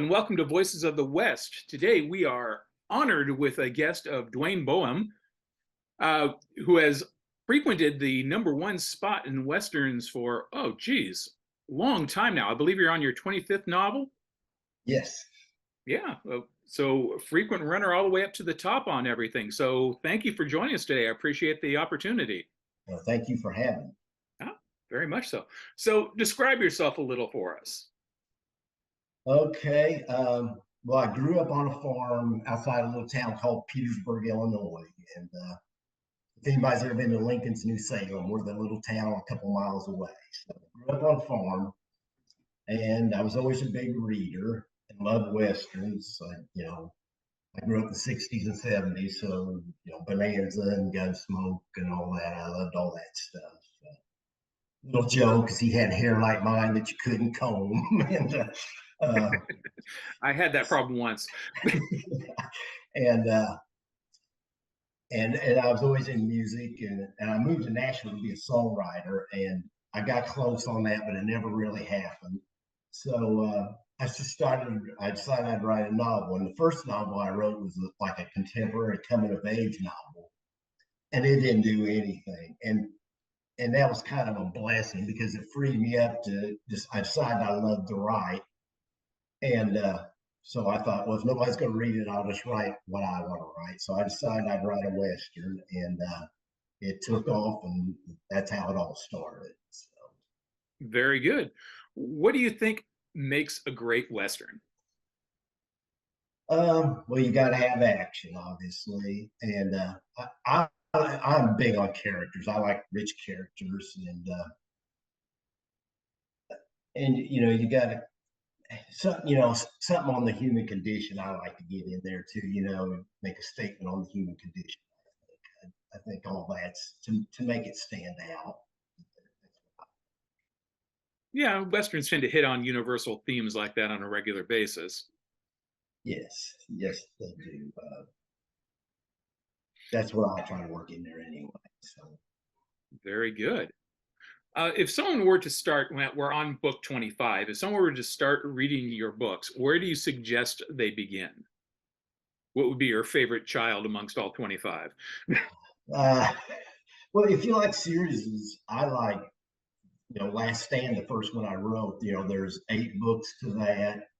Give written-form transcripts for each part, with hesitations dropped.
and welcome to Voices of the West. Today we are honored with a guest of Duane Boehm, who has frequented the #1 spot in Westerns for, long time now. I believe you're on your 25th novel. Yes. Yeah, so frequent runner all the way up to the top on everything. So thank you for joining us today. I appreciate the opportunity. Well, thank you for having me. Ah, very much so. So describe yourself a little for us. Okay. Well, I grew up on a farm outside a little town called Petersburg, Illinois. And if anybody's ever been to Lincoln's New Salem, we're the little town a couple miles away. So I grew up on a farm, and I was always a big reader and loved Westerns. I grew up in the 60s and 70s, so, Bonanza and Gunsmoke and all that. I loved all that stuff. Little joke because he had hair like mine that you couldn't comb. I had that problem once. and and I was always in music, and I moved to Nashville to be a songwriter, and I got close on that, but it never really happened. So I decided I'd write a novel, and the first novel I wrote was like a contemporary coming of age novel, and it didn't do anything. And that was kind of a blessing because it freed me up to I decided I loved to write. And so I thought, well, if nobody's going to read it, I'll just write what I want to write. So I decided I'd write a Western, and it took off, and that's how it all started. So. Very good. What do you think makes a great Western? Well, you got to have action, obviously. And I'm big on characters. I like rich characters, and you got to something on the human condition. I like to get in there too, make a statement on the human condition. I think all that's to make it stand out. Yeah, Westerns tend to hit on universal themes like that on a regular basis. Yes, they do. That's what I try to work in there anyway. So. Very good. If someone were to start, we're on book 25, if someone were to start reading your books, where do you suggest they begin? What would be your favorite child amongst all 25? Well, if you like series, I like, Last Stand, the first one I wrote. There's 8 books to that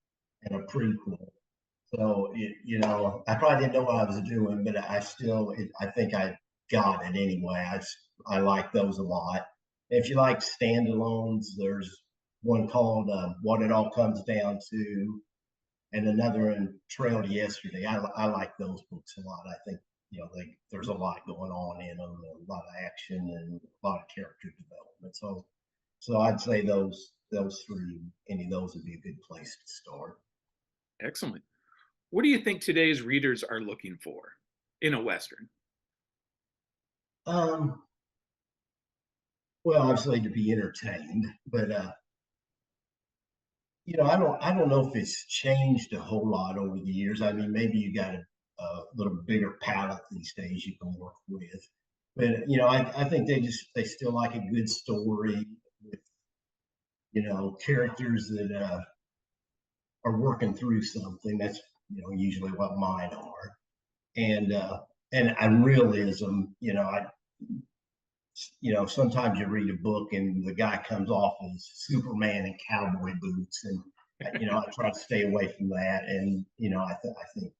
and a prequel. So, I probably didn't know what I was doing, but I think I got it anyway. I like those a lot. If you like standalones, there's one called What It All Comes Down To, and another one, Trail to Yesterday. I like those books a lot. I think, there's a lot going on in them, a lot of action and a lot of character development. So I'd say those 3, any of those would be a good place to start. Excellent. What do you think today's readers are looking for in a Western? Well, obviously to be entertained, but I don't know if it's changed a whole lot over the years. I mean, maybe you got a little bigger palette these days you can work with, but I think they still like a good story with characters that are working through something. That's usually what mine are, and realism. Sometimes you read a book and the guy comes off as Superman in cowboy boots, and I try to stay away from that. And I think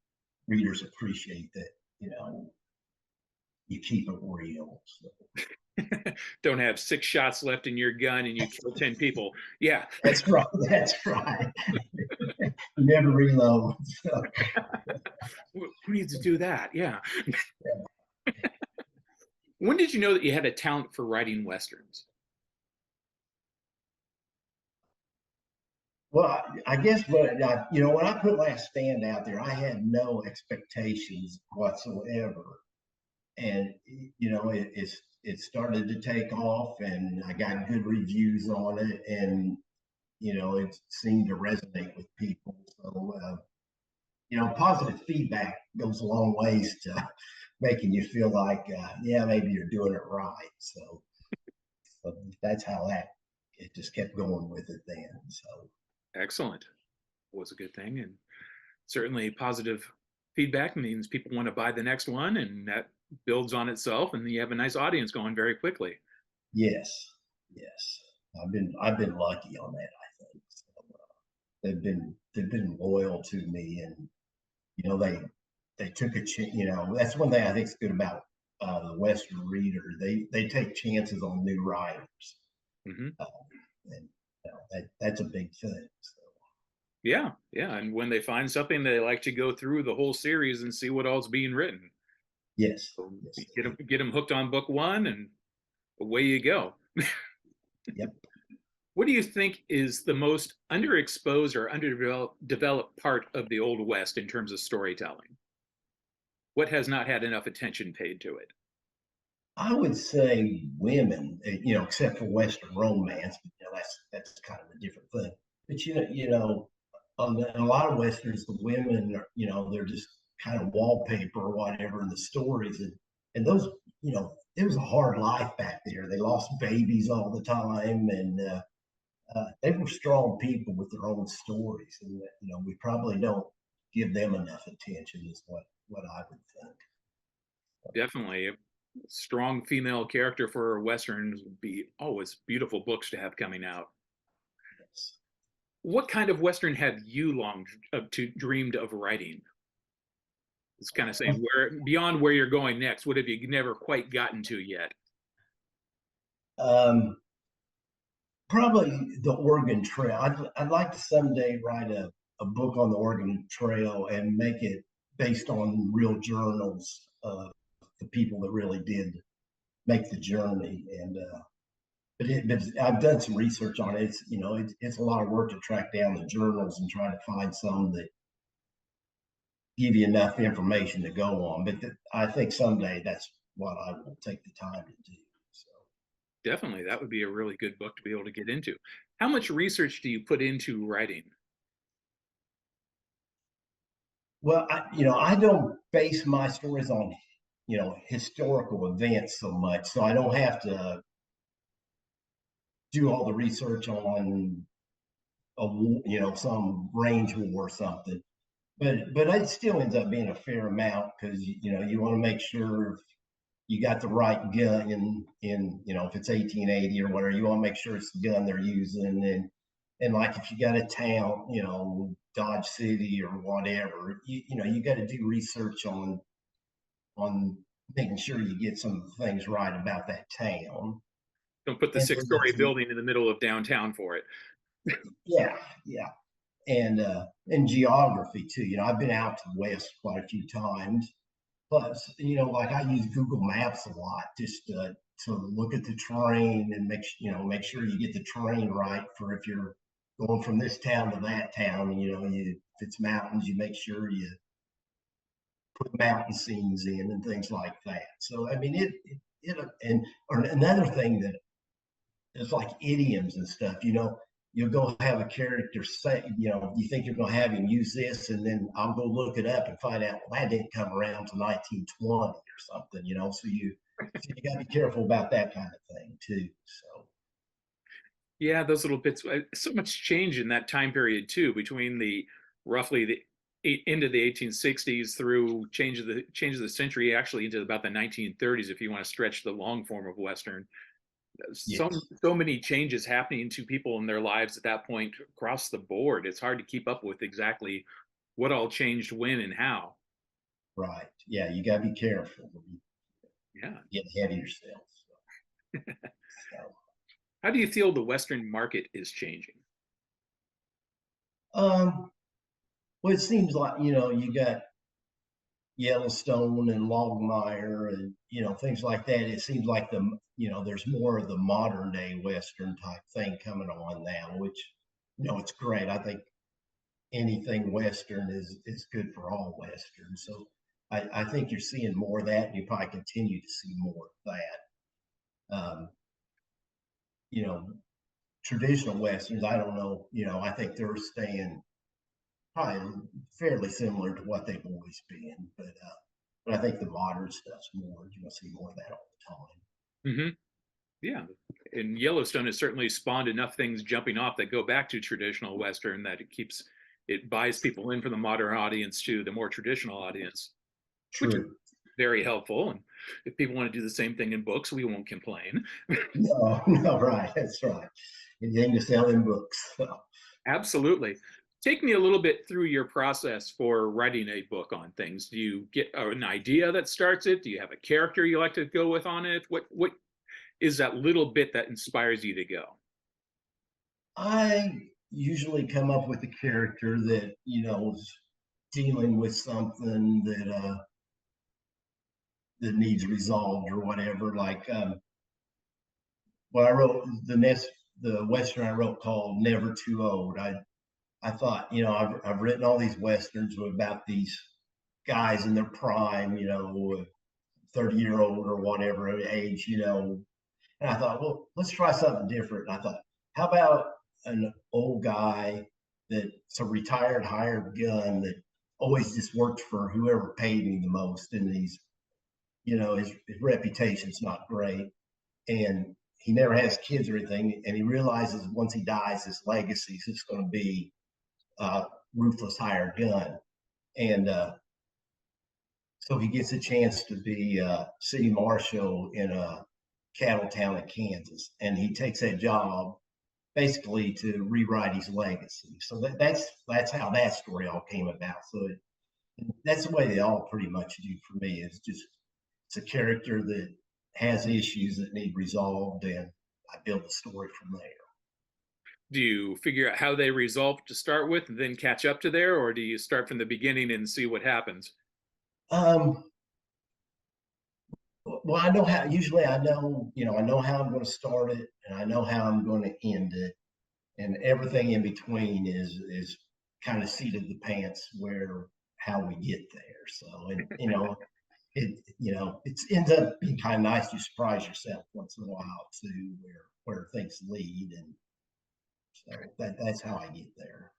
readers appreciate that. You keep it real. So. Don't have 6 shots left in your gun and you kill 10 people. Yeah, that's right. That's right. You never reload. So. Who needs to do that? Yeah. When did you know that you had a talent for writing Westerns? Well, I guess when I put Last Stand out there, I had no expectations whatsoever, and it started to take off, and I got good reviews on it, and it seemed to resonate with people. So positive feedback goes a long ways to making you feel like, maybe you're doing it right. So that's how it just kept going with it then. So excellent. was a good thing, and certainly positive feedback means people want to buy the next one, and that builds on itself, and you have a nice audience going very quickly. Yes, yes. I've been lucky on that. I think so, they've been loyal to me, and they took a chance. That's one thing I think is good about the Western reader. They take chances on new writers, Hmm. uh, and that's a big thing. So, Yeah, yeah, and when they find something, they like to go through the whole series and see what all's being written. yes, So yes, get they them do. get them hooked on book one, and away you go. Yep. What do you think is the most underexposed or underdeveloped part of the Old West in terms of storytelling? What has not had enough attention paid to it? I would say women, except for Western romance, but that's kind of a different thing. But in a lot of westerns, the women are, they're just kind of wallpaper or whatever in the stories, and those, it was a hard life back there. They lost babies all the time, and they were strong people with their own stories, and we probably don't give them enough attention, is what I would think. Definitely. A strong female character for Westerns would be always beautiful books to have coming out. Yes. What kind of Western have you longed to dreamed of writing? It's kind of saying where beyond where you're going next. What have you never quite gotten to yet? Um, Probably the Oregon Trail. I'd like to someday write a book on the Oregon Trail and make it based on real journals of the people that really did make the journey. But I've done some research on it. It's a lot of work to track down the journals and try to find some that give you enough information to go on. But I think someday that's what I will take the time to do. So. Definitely, that would be a really good book to be able to get into. How much research do you put into writing? Well, I don't base my stories on, historical events so much, so I don't have to do all the research on some range war or something. But it still ends up being a fair amount because you want to make sure you got the right gun if it's 1880 or whatever, you want to make sure it's the gun they're using, and like if you got a town, Dodge City or whatever, you got to do research on making sure you get some things right about that town. Don't put the And six-story building in the middle of downtown for it. yeah, yeah, and geography too. I've been out to the west quite a few times. Plus, like I use Google Maps a lot just to look at the terrain and make sure you get the terrain right for if you're going from this town to that town. If it's mountains, you make sure you put mountain scenes in and things like that. So I mean, and or another thing that is like idioms and stuff. You'll go have a character say, you think you're going to have him use this, and then I'll go look it up and find out, well, that didn't come around to 1920 or something. So you got to be careful about that kind of thing too. So Yeah, those little bits. So much change in that time period too, between the roughly the end of the 1860s through change of the century, actually into about the 1930s. If you want to stretch the long form of Western, so yes, so many changes happening to people in their lives at that point across the board. It's hard to keep up with exactly what all changed when and how. right, yeah, you got to be careful. You Yeah. get ahead of yourself. So, How do you feel the Western market is changing? well, it seems like you got Yellowstone and Longmire and things like that. It seems like there's more of the modern day Western type thing coming on now, which it's great. I think anything Western is good for all Western. So I think you're seeing more of that, and you probably continue to see more of that. You know, Traditional Westerns, I don't know. I think they're staying probably fairly similar to what they've always been, but I think the modern stuff's more. You're gonna see more of that all the time. Hmm. Yeah, and Yellowstone has certainly spawned enough things jumping off that go back to traditional Western that it keeps it buys people in from the modern audience to the more traditional audience, which is True. very helpful. And if people want to do the same thing in books, we won't complain. No, no, right. That's right. And you aim to sell in books. So, Absolutely. Take me a little bit through your process for writing a book on things. Do you get an idea that starts it? Do you have a character you like to go with on it? What is that little bit that inspires you to go? I usually come up with a character that, is dealing with something that needs resolved or whatever. Like when I wrote the Western I wrote called Never Too Old, I thought, I've written all these Westerns about these guys in their prime, 30-year-old or whatever age, and I thought, well, let's try something different. And I thought, how about an old guy that's a retired hired gun that always just worked for whoever paid me the most, and his reputation's not great, and he never has kids or anything, and he realizes once he dies, his legacy is just going to be ruthless hired gun, and so he gets a chance to be city marshal in a cattle town in Kansas, and he takes that job basically to rewrite his legacy. So that's how that story all came about. So that's the way they all pretty much do for me. It's a character that has issues that need resolved, and I build the story from there. Do you figure out how they resolve to start with and then catch up to there, or do you start from the beginning and see what happens? Um, well, I know how. Usually, I know how I'm going to start it, and I know how I'm going to end it, and everything in between is kind of seat of the pants where how we get there. So, and it ends up being kind of nice. You surprise yourself once in a while too, where things lead, and so that's how I get there.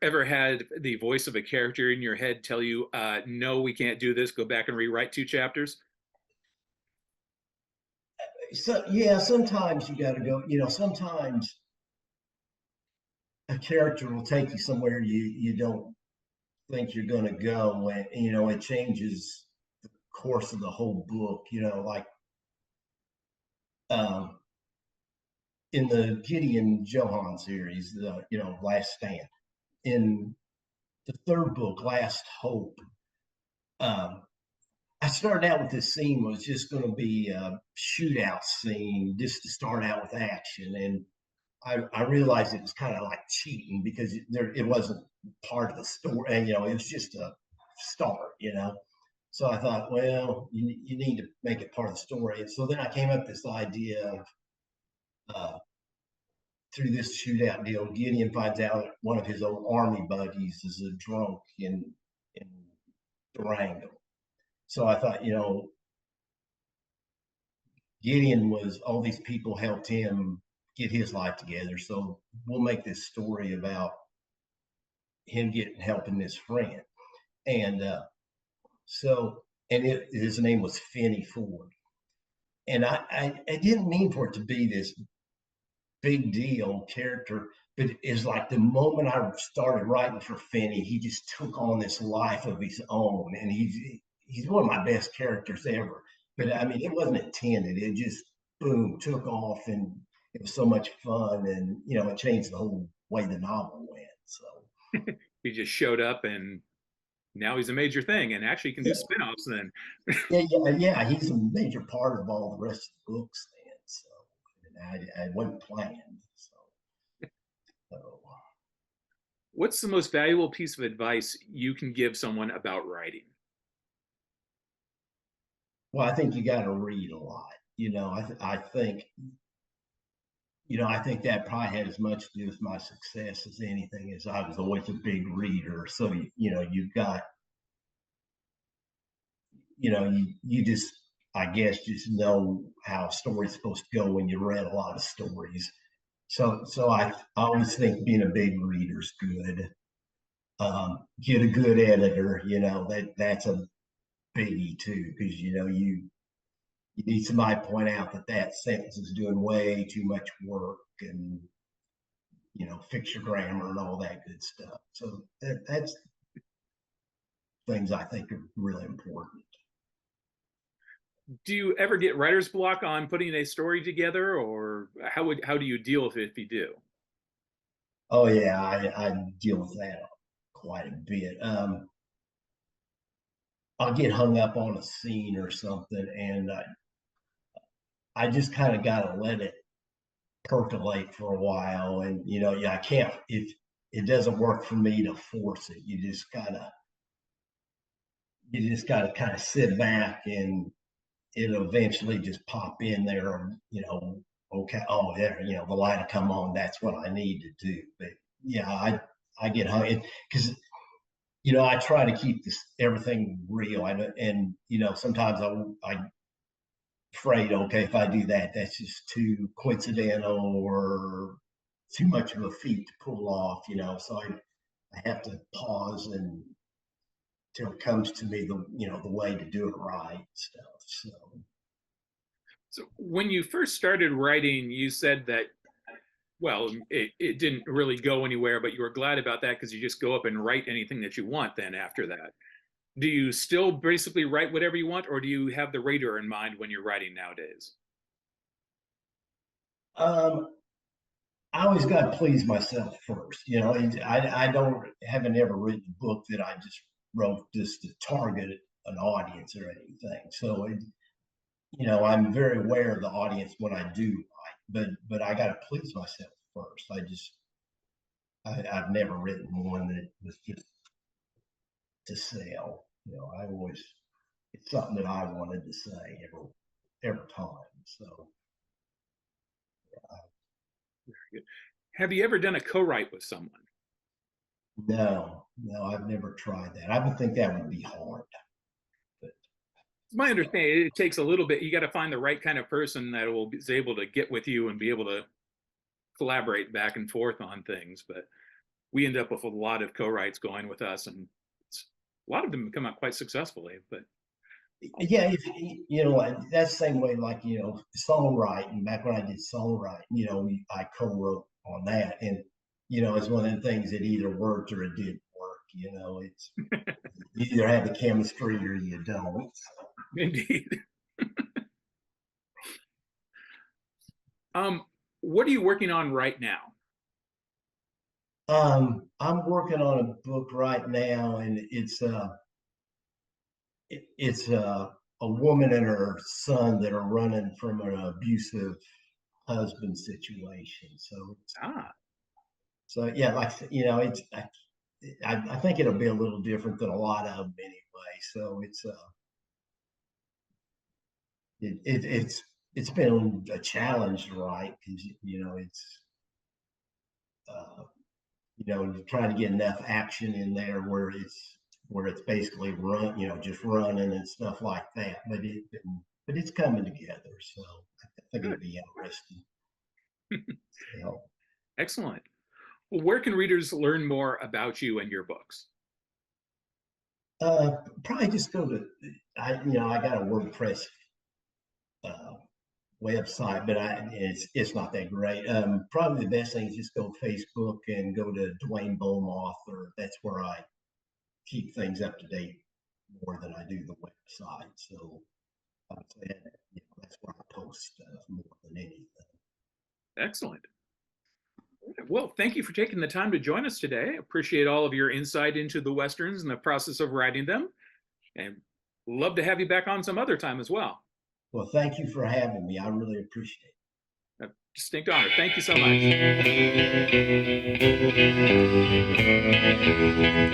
Ever had the voice of a character in your head tell you, no, we can't do this, go back and rewrite 2 chapters? So yeah, sometimes you got to go. Sometimes a character will take you somewhere you don't think you're going to go, and it changes the course of the whole book. Like um, in the Gideon Johann series, the Last Stand. In the third book, Last Hope, um, I started out with this scene was just going to be a shootout scene just to start out with action, and I realized it was kind of like cheating because it wasn't part of the story, and it was just a start. So I thought, well, you need to make it part of the story, and so then I came up with this idea of uh, through this shootout deal, Gideon finds out that one of his old army buddies is a drunk in Durango. So I thought, Gideon was all these people helped him get his life together. So we'll make this story about him getting helping this friend. And so and his name was Finney Ford. And I didn't mean for it to be this big deal character, but it's like the moment I started writing for Finney, he just took on this life of his own, and he's one of my best characters ever. But I mean, it wasn't intended; it just boom took off, and it was so much fun, and it changed the whole way the novel went. So He just showed up and now he's a major thing and actually can do yeah, spin-offs then. yeah, he's a major part of all the rest of the books. Then, so I wasn't planned. So What's the most valuable piece of advice you can give someone about writing? well, I think you got to read a lot. I think that probably had as much to do with my success as anything. As I was always a big reader, so you've got you just I guess just know how a story's supposed to go when you read a lot of stories. So I always think being a big reader's good. Get a good editor. That's a biggie too, because you need somebody to point out that sentence is doing way too much work, and fix your grammar and all that good stuff. So that's things I think are really important. Do you ever get writer's block on putting a story together, or how do you deal with it if you do? Oh yeah, I deal with that quite a bit. I'll get hung up on a scene or something, and I just kind of got to let it percolate for a while. And yeah, I can't, if it doesn't work for me to force it. You just gotta kind of sit back, and it'll eventually just pop in there. Okay, oh there, the light will come on. That's what I need to do. But yeah, I get hung because I try to keep this everything real. And sometimes I afraid, okay, if I do that, that's just too coincidental or too much of a feat to pull off. So I have to pause and till it comes to me the way to do it right stuff. So when you first started writing, you said that, well, it didn't really go anywhere, but you were glad about that because you just go up and write anything that you want then after that. Do you still basically write whatever you want, or do you have the reader in mind when you're writing nowadays? um I always got to please myself first. I haven't ever written a book that I just wrote just to target an audience or anything. So I'm very aware of the audience when I do write, but I got to please myself first. I've never written one that was just to sell. I always, it's something that I wanted to say every time. So Very good. Have you ever done a co-write with someone? no, I've never tried that. I would think that would be hard. But It's my understanding it takes a little bit. You got to find the right kind of person that is able to get with you and be able to collaborate back and forth on things. But we end up with a lot of co-writes going with us, and a lot of them come out quite successfully. But yeah, if that's the same way, like songwriting. Back when I did songwriting, I co-wrote on that, and it's one of the things that either worked or it didn't work. It's you either have the chemistry or you don't. indeed. um, what are you working on right now? I'm working on a book right now, and it's a woman and her son that are running from an abusive husband situation. Ah, So yeah, like it's I think it'll be a little different than a lot of them anyway. So it's been a challenge, right? Because it's uh, you're trying to get enough action in there where it's basically just running and stuff like that. But it's coming together. So I think it'll good. be interesting. So, Excellent. Well, where can readers learn more about you and your books? probably just go to I got a WordPress uh, website, but it's not that great. Probably the best thing is just go Facebook and go to Duane Boehm author. That's where I keep things up to date more than I do the website. So I'd say that's where I post stuff more than anything. Excellent. Well, thank you for taking the time to join us today. Appreciate all of your insight into the Westerns and the process of writing them. And love to have you back on some other time as well. Well, thank you for having me. I really appreciate it. A distinct honor. Thank you so much.